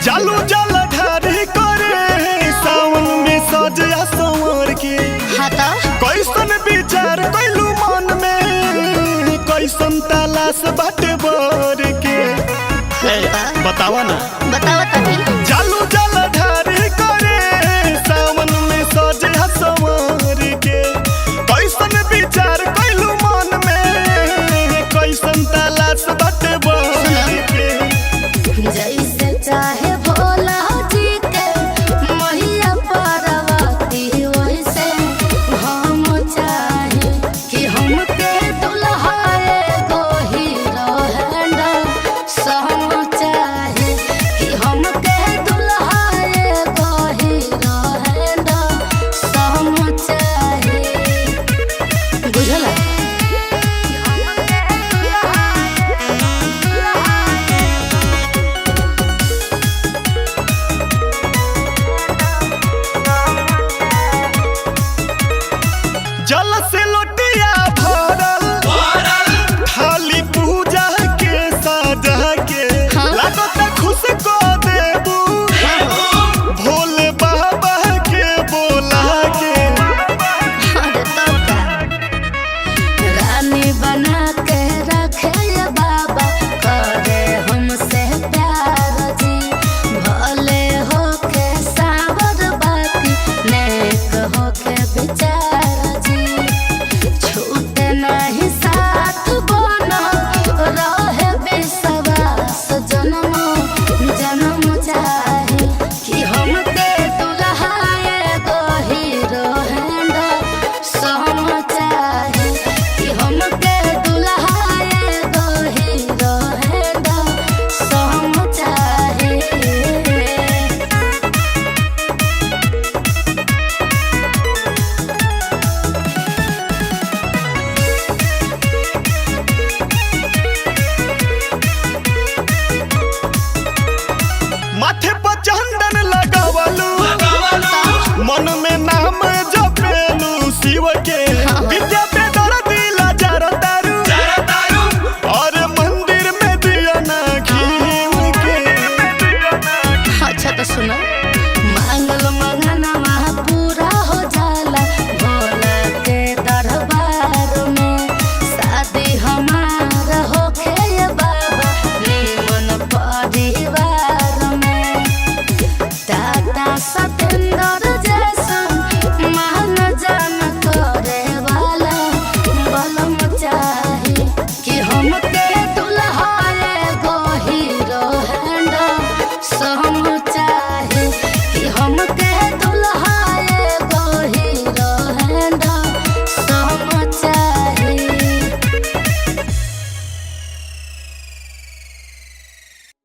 चालू जल ढारी करे सावन में सजया संवर के कैसन विचार कैलू मन में कैसन तलाश बाटे बर के बतावा ना चालू जल ढारी करे सावन में सजया संवर के कैसन विचार कैलू मन में कैसन तलाश बाटे बर के जैसे चाहे भोला जी के मैया पार्वती वैसे हम चाहे कि हमके दुल्हा एगो हीरो हैंडल हम चाहे कि हमके दुल्हा एगो हीरो हैंडल हम चाहे बुझला। जल से लोटिया भरल थाली पूजा के सजा के लागत खुश को देबू भोले बाबा के बोला के रानी बना के रखे बाबा करे हमसे प्यार जी भले होके सावर बाकी नेक होके विचार छूटे नहीं साथ बना रहे विश्वास जन्म जन्म चाहे कि हमके दुल्हा एगो हीरो हैंडल हम चाहे कि हमके दुल्हा एगो हीरो हैंडल हम चाहे। माथे पर चंदन लगावलू मन में नाम जपेलू शिव के विद्या पे दर्दी लाजार दारू और मंदिर में दिया ना घीव के। अच्छा तो सुनो मांगल मंगनवा पूरा हो जाला भोला के दरबार में शादी हमार होखे बाबा निमन परिवार में दादा सतेंद्र